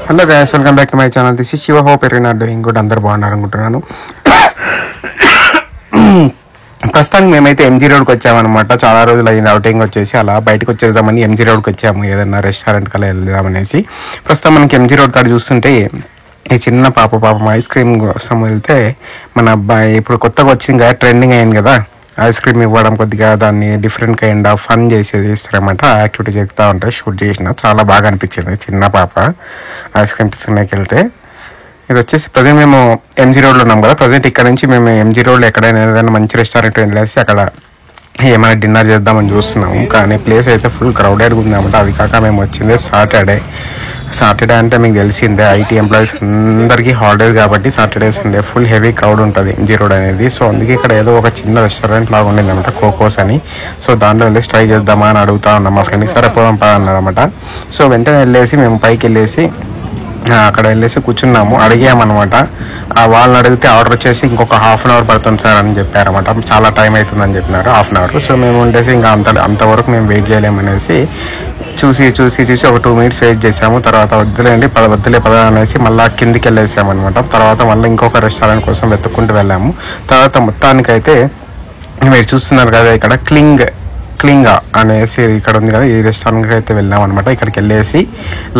Hello guys, welcome back to my channel. This is Shiva. Hope everyone doing good. అందరు బాగున్నారు అనుకుంటున్నాను. ప్రస్తుతానికి మేమైతే ఎంజీ రోడ్కి వచ్చామన్నమాట. చాలా రోజులు అయింది అవుటింగ్ వచ్చేసి, అలా బయటకు వచ్చేద్దామని ఎంజీ రోడ్కి వచ్చాము. ఏదన్నా రెస్టారెంట్ కల్లా వెళ్దామనేసి. ప్రస్తుతం మనకి ఎంజీ రోడ్ కాడ చూస్తుంటే ఈ చిన్న పాపం ఐస్ క్రీమ్ కోసం వెళ్తే, మన అబ్బాయి ఇప్పుడు కొత్తగా వచ్చింది కదా, ట్రెండింగ్ అయింది కదా ఐస్ క్రీమ్ ఇవ్వడం, కొద్దిగా దాన్ని డిఫరెంట్ కైండ్ ఆఫ్ ఫన్ చేసేది ఇస్తారన్నమాట. యాక్టివిటీ చెప్తా ఉంటాయి, షూట్ చేసిన చాలా బాగా అనిపించింది. చిన్న పాప ఐస్ క్రీమ్ తీసుకునేకి వెళ్తే, ఇది వచ్చేసి ప్రజెంట్ మేము ఎంజీ రోడ్లో ఉన్నాం కదా. ప్రజెంట్ ఇక్కడ నుంచి మేము ఎంజీ రోడ్లో ఎక్కడైనా ఏదైనా మంచి రెస్టారెంట్ వెళ్ళేసి అక్కడ ఏమైనా డిన్నర్ చేద్దామని చూస్తున్నాము. కానీ ప్లేస్ అయితే ఫుల్ క్రౌడెడ్గా ఉందన్నమాట. అది కాక మేము వచ్చింది సాటర్డే అంటే మీకు తెలిసిందే, ఐటీ ఎంప్లాయీస్ అందరికీ హాలిడేస్ కాబట్టి Saturday Sunday full heavy crowd ఉంటుంది ఎంజీ రోడ్ అనేది. సో అందుకే ఇక్కడ ఏదో ఒక చిన్న రెస్టారెంట్ లాగా ఉండింది అనమాట, కోకోస్ అని. సో దాంట్లో వెళ్ళేసి ట్రై చేద్దామా అని అడుగుతా ఉన్నాం మా ఫ్రెండ్కి. సరే పోదాం పా అన్నారన్నమాట. సో వెంటనే వెళ్ళేసి మేము పైకి వెళ్ళేసి అక్కడ వెళ్ళేసి కూర్చున్నాము. అడిగామన్నమాట. వాళ్ళని అడిగితే ఆర్డర్ వచ్చేసి ఇంకొక హాఫ్ అన్ అవర్ పడుతుంది సార్ అని చెప్పారన్నమాట. చాలా టైం అవుతుందని చెప్పినారు, హాఫ్ అన్ అవర్. సో మేము ఉండేసి ఇంకా అంతవరకు మేము వెయిట్ చేయలేమనేసి చూసి ఒక 2 minutes వెయిట్ చేసాము. తర్వాత వద్దులే పద అనేసి మళ్ళీ కిందికి వెళ్ళేసాము అనమాట. తర్వాత మళ్ళీ ఇంకొక రెస్టారెంట్ కోసం వెతుక్కుంటూ వెళ్ళాము. తర్వాత మొత్తానికైతే మీరు చూస్తున్నారు కదా, ఇక్కడ క్లింగా అనేసి ఇక్కడ ఉంది కదా, ఈ రెస్టారెంట్కి అయితే వెళ్ళాం అనమాట. ఇక్కడికి వెళ్ళేసి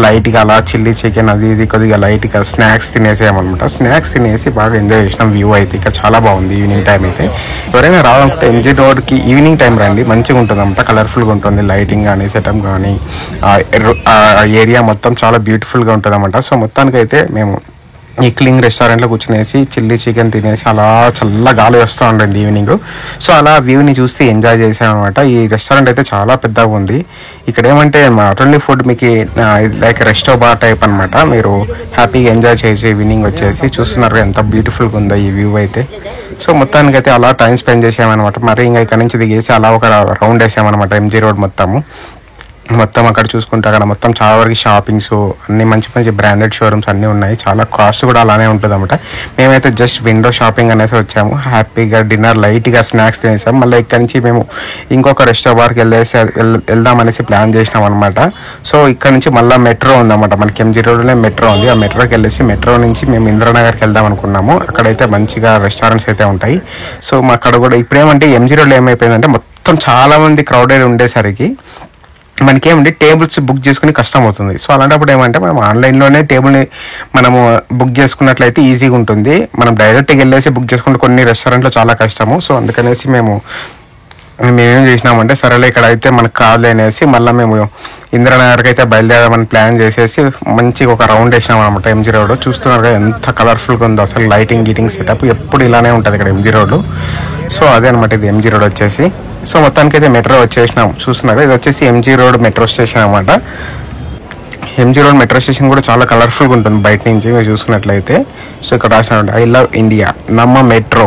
లైట్గా అలా చిల్లీ చికెన్ అది ఇది కొద్దిగా లైట్గా స్నాక్స్ తినేసామన్నమాట. స్నాక్స్ తినేసి బాగా ఎంజాయ్ చేసినాం. వ్యూ అయితే ఇక్కడ చాలా బాగుంది. ఈవినింగ్ టైం అయితే ఎవరైనా రావాలనుకుంటే ఎంజీ రోడ్కి ఈవినింగ్ టైం రండి, మంచిగా ఉంటుంది అనమాట. కలర్ఫుల్గా ఉంటుంది, లైటింగ్ కానీ సెటప్ కానీ ఆ ఏరియా మొత్తం చాలా బ్యూటిఫుల్గా ఉంటుంది అనమాట. సో మొత్తానికైతే మేము ఈ క్లింగ్ రెస్టారెంట్లో కూర్చునేసి చిల్లీ చికెన్ తినేసి అలా చల్ల గాలి వస్తూ ఉంటుంది ఈవినింగ్. సో అలా వ్యూని చూస్తే ఎంజాయ్ చేసామన్నమాట. ఈ రెస్టారెంట్ అయితే చాలా పెద్దగా ఉంది. ఇక్కడ ఏమంటే నాట్ ఓన్లీ ఫుడ్, మీకు లైక్ రెస్టో బార్ టైప్ అనమాట. మీరు హ్యాపీగా ఎంజాయ్ చేసి ఈవినింగ్ వచ్చేసి చూస్తున్నారు ఎంత బ్యూటిఫుల్గా ఉందో ఈ వ్యూ అయితే. సో మొత్తానికైతే అలా టైం స్పెండ్ చేసామన్నమాట. మరి ఇంకా ఇక్కడ నుంచి దిగేసి అలా ఒక రౌండ్ వేసామన్నమాట ఎంజీ రోడ్ మొత్తం అక్కడ చూసుకుంటే అక్కడ మొత్తం చాలా వరకు షాపింగ్స్ అన్ని మంచి బ్రాండెడ్ షోరూమ్స్ అన్నీ ఉన్నాయి. చాలా కాస్ట్ కూడా అలానే ఉంటుంది అనమాట. మేమైతే జస్ట్ విండో షాపింగ్ అనేసి వచ్చాము. హ్యాపీగా డిన్నర్ లైట్గా స్నాక్స్ తినేసాము. మళ్ళీ ఇక్కడ నుంచి మేము ఇంకొక రెస్టో బార్కి వెళ్దామనేసి ప్లాన్ చేసినాం అనమాట. సో ఇక్కడ నుంచి మళ్ళీ మెట్రో ఉందన్నమాట. మనకి ఎంజీ రోడ్లోనే మెట్రో ఉంది. ఆ మెట్రోకి వెళ్ళేసి మెట్రో నుంచి మేము ఇంద్రానగర్కి వెళ్దాం అనుకున్నాము. అక్కడైతే మంచిగా రెస్టారెంట్స్ అయితే ఉంటాయి. సో అక్కడ కూడా ఇప్పుడేమంటే ఎంజీ రోడ్లో ఏమైపోయిందంటే మొత్తం చాలా మంది క్రౌడెడ్ ఉండేసరికి మనకేమంటే టేబుల్స్ బుక్ చేసుకుని కష్టం అవుతుంది. సో అలాంటప్పుడు ఏమంటే మనం ఆన్లైన్లోనే టేబుల్ని మనము బుక్ చేసుకున్నట్లయితే ఈజీగా ఉంటుంది. మనం డైరెక్ట్గా వెళ్ళేసి బుక్ చేసుకుంటే కొన్ని రెస్టారెంట్లో చాలా కష్టము. సో అందుకనేసి మేమేం చేసినామంటే సరేలే ఇక్కడ అయితే మనకు కాదు అనేసి మళ్ళీ మేము ఇంద్రానగర్కి అయితే బయలుదేరామని ప్లాన్ చేసేసి మంచిగా ఒక రౌండ్ వేసినాం అనమాట ఎంజీ రోడ్. చూస్తున్నారు కదా ఎంత కలర్ఫుల్గా ఉందో అసలు. లైటింగ్ సెటప్ ఎప్పుడు ఇలానే ఉంటుంది ఇక్కడ ఎంజీ రోడ్. సో అదే అనమాట ఇది ఎంజీ రోడ్ వచ్చేసి. సో మొత్తానికైతే మెట్రో వచ్చేసినాం. చూస్తున్నారు ఇది వచ్చేసి ఎంజీ రోడ్ మెట్రో స్టేషన్ అనమాట. ఎంజీ రోడ్ మెట్రో స్టేషన్ కూడా చాలా కలర్ఫుల్గా ఉంటుంది బయట నుంచి మీరు చూసుకున్నట్లయితే. సో ఇక్కడ రాసినట్టు ఐ లవ్ ఇండియా నమ్మ మెట్రో.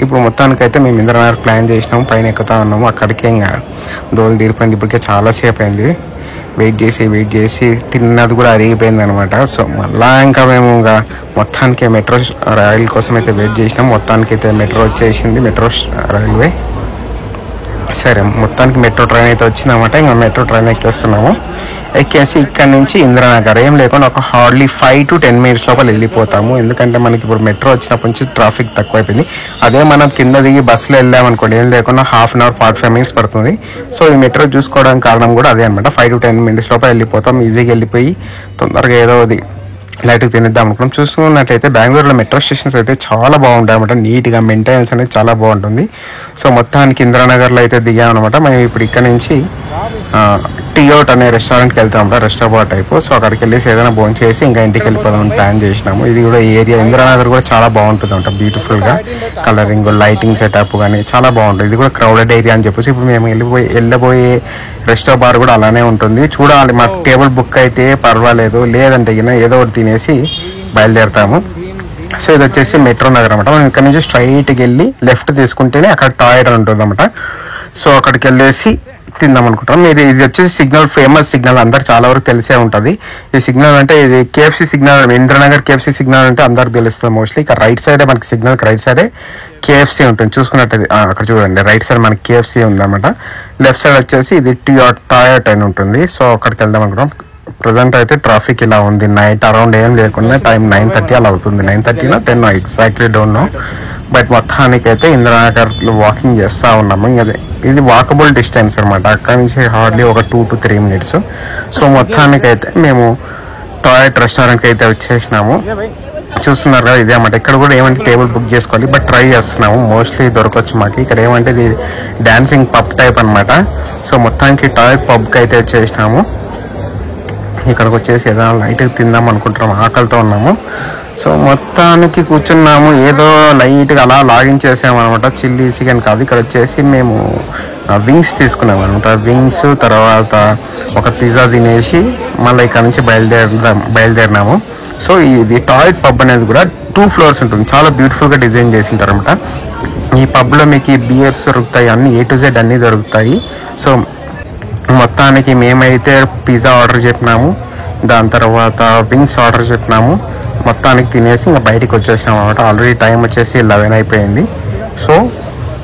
ఇప్పుడు మొత్తానికైతే మేము ఇంద్రనగర్ ప్లాన్ చేసినాము, పైన ఎక్కుతా ఉన్నాము. అక్కడికే ఇంకా దోలు తీరిపోయింది. ఇప్పటికే చాలాసేపు అయింది. వెయిట్ చేసి తిన్నది కూడా అరిగిపోయింది అనమాట. సో మళ్ళీ ఇంకా మేము ఇంకా మొత్తానికి మెట్రో రైల్ కోసం అయితే వెయిట్ చేసినాం. మొత్తానికైతే మెట్రో వచ్చేసింది, మెట్రో రైల్వే. సరే మొత్తానికి మెట్రో ట్రైన్ అయితే వచ్చిందన్నమాట. ఇంకా మెట్రో ట్రైన్ ఎక్కేసి ఇక్కడ నుంచి ఇంద్రానగర్ ఏం లేకుండా ఒక హార్డ్లీ 5 to 10 minutes లోపల వెళ్ళిపోతాము. ఎందుకంటే మనకి ఇప్పుడు మెట్రో వచ్చినప్పటి నుంచి ట్రాఫిక్ తక్కువైపోయింది. అదే మనం కింద దిగి బస్సులో వెళ్ళామనుకోండి ఏం లేకుండా 1/2 hour 45 minutes పడుతుంది. సో ఈ మెట్రో చూసుకోవడానికి కారణం కూడా అదే అనమాట. 5 to 10 minutes లోపల వెళ్ళిపోతాం. ఈజీగా వెళ్ళిపోయి తొందరగా ఏదో అది లైట్గా తినేద్దాం అనుకున్నాం. చూసుకున్నట్లయితే బెంగళూరులో మెట్రో స్టేషన్స్ అయితే చాలా బాగుంటాయి అనమాట. నీట్గా మెయింటెనెన్స్ అనేది చాలా బాగుంటుంది. సో మొత్తానికి ఇంద్రానగర్లో అయితే దిగామన్నమాట. మేము ఇప్పుడు ఇక్కడ నుంచి టీఅవుట్ అనే రెస్టారెంట్కి వెళ్తాం, రెస్టో బార్ టైపు. సో అక్కడికి వెళ్ళేసి ఏదైనా భోజనం చేసి ఇంకా ఇంటికి వెళ్ళిపోదామని ప్లాన్ చేసినాము. ఇది కూడా ఏరియా ఇంద్రానగర్ కూడా చాలా బాగుంటుంది అంట, బ్యూటిఫుల్గా కలరింగ్ లైటింగ్ సెటప్ కానీ చాలా బాగుంటుంది. ఇది కూడా క్రౌడెడ్ ఏరియా అని చెప్పేసి ఇప్పుడు మేము వెళ్ళబోయే రెస్టో బార్ కూడా అలానే ఉంటుంది. చూడాలి, మాకు టేబుల్ బుక్ అయితే పర్వాలేదు, లేదంటే ఏదో ఒకటి తినేసి బయలుదేరుతాము. సో ఇది వచ్చేసి మెట్రో నగర్ అనమాట. మనం ఇక్కడ నుంచి స్ట్రైట్కి వెళ్ళి లెఫ్ట్ తీసుకుంటేనే అక్కడ టాయిలెట్ ఉంటుంది అనమాట. సో అక్కడికి వెళ్ళేసి తిందాం అనుకుంటాం. మీరు ఇది వచ్చేసి సిగ్నల్, ఫేమస్ సిగ్నల్, అందరికి చాలా వరకు తెలిసే ఉంటుంది. ఈ సిగ్నల్ అంటే ఇది KFC signal, Indranagar KFC signal అంటే అందరికి తెలుస్తుంది మోస్ట్లీ. ఇక రైట్ సైడే మనకి సిగ్నల్కి రైట్ సైడే కేఎఫ్సి ఉంటుంది. చూసుకున్నట్టు అక్కడ చూడండి, రైట్ సైడ్ మనకి కేఎఫ్సి ఉందన్నమాట. లెఫ్ట్ సైడ్ వచ్చేసి ఇది టాయట్ అని ఉంటుంది. సో అక్కడికి వెళ్దాం అనుకుంటాం. ప్రజెంట్ అయితే ట్రాఫిక్ ఇలా ఉంది. నైట్ అరౌండ్ ఏం లేకుండా టైం 9:30 అలా అవుతుంది. 9:30 10 ఎగ్జాక్ట్లీ డోంట్ నో. బట్ మొత్తానికి అయితే ఇందిరానగర్లో వాకింగ్ చేస్తూ ఉన్నాము. ఇంకా ఇది వాకబుల్ డిస్టెన్స్ అనమాట. అక్కడి నుంచి హార్డ్లీ ఒక 2 to 3 minutes. సో మొత్తానికైతే మేము టాయిలెట్ రెస్టారెంట్కి అయితే వచ్చేసినాము. చూస్తున్నారు కదా, ఇదే అన్నమాట. ఇక్కడ కూడా ఏమంటే టేబుల్ బుక్ చేసుకోవాలి, బట్ ట్రై చేస్తున్నాము. మోస్ట్లీ దొరకవచ్చు మాకు. ఇక్కడ ఏమంటే ఇది డాన్సింగ్ పబ్ టైప్ అనమాట. సో మొత్తానికి టాయిలెట్ పబ్కి అయితే వచ్చేసినాము. ఇక్కడికి వచ్చేసి ఏదైనా లైట్గా తిందాం అనుకుంటున్నాము, ఆకలితో ఉన్నాము. సో మొత్తానికి కూర్చున్నాము. ఏదో లైట్గా అలా లాగించేసాము అనమాట. చిల్లీ చికెన్ కాదు, ఇక్కడ వచ్చేసి మేము వింగ్స్ తీసుకున్నాము అనమాట. వింగ్స్ తర్వాత ఒక పిజ్జా తినేసి మళ్ళీ ఇక్కడ నుంచి బయలుదేరినాము. సో ఇది టాయిలెట్ పబ్ అనేది కూడా 2 floors ఉంటుంది. చాలా బ్యూటిఫుల్గా డిజైన్ చేసి ఉంటారు అనమాట. ఈ పబ్లో మీకు బియర్స్ దొరుకుతాయి, అన్ని A to Z అన్నీ దొరుకుతాయి. సో మొత్తానికి మేమైతే పిజ్జా ఆర్డర్ చెప్పినాము, దాని తర్వాత వింగ్స్ ఆర్డర్ చెప్పినాము. మొత్తానికి తినేసి ఇంకా బయటికి వచ్చేసినాం అనమాట. ఆల్రెడీ టైం వచ్చేసి 11 అయిపోయింది. సో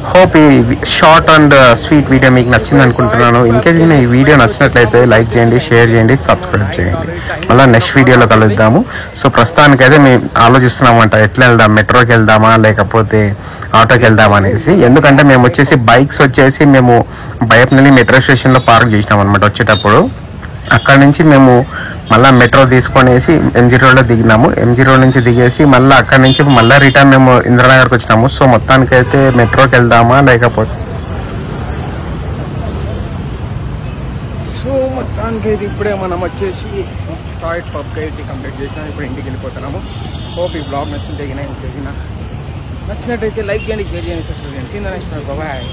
హోప్ ఈ షార్ట్ అండ్ స్వీట్ వీడియో మీకు నచ్చింది అనుకుంటున్నాను. ఇన్కేస్ ఈ వీడియో నచ్చినట్లయితే లైక్ చేయండి, షేర్ చేయండి, సబ్స్క్రైబ్ చేయండి. మళ్ళీ నెక్స్ట్ వీడియోలో కలుద్దాము. సో ప్రస్తుతానికైతే మేము ఆలోచిస్తున్నామంట ఎట్లా వెళ్దాం, మెట్రోకి వెళ్దామా లేకపోతే ఆటోకి వెళ్దామా అనేసి. ఎందుకంటే మేము వచ్చేసి బైక్స్ వచ్చేసి మేము బయపనల్లి మెట్రో స్టేషన్లో పార్క్ చేసినాం అనమాట. వచ్చేటప్పుడు అక్కడ నుంచి మేము మళ్ళీ మెట్రో తీసుకొనేసి MG రోడ్లో దిగినాము. MG రోడ్ నుంచి దిగేసి మళ్ళీ అక్కడ నుంచి మళ్ళీ రిటర్న్ మేము ఇందిరానగర్కి వచ్చినాము. సో మొత్తానికైతే మెట్రోకి వెళ్దామా లేకపోతే ఇప్పుడే మనం వచ్చేసి టాయిలెట్ పబ్కి అయితే కంప్లీట్ చేసినాము. ఇప్పుడు ఇంటికి వెళ్ళిపోతున్నాము. హోప్ ఈ బ్లాగ్ నచ్చింటే నచ్చినట్టయితే లైక్ చేయండి, షేర్ చేయండి, సబ్స్క్రైబ్ చేయండి. See you in the next. Bye.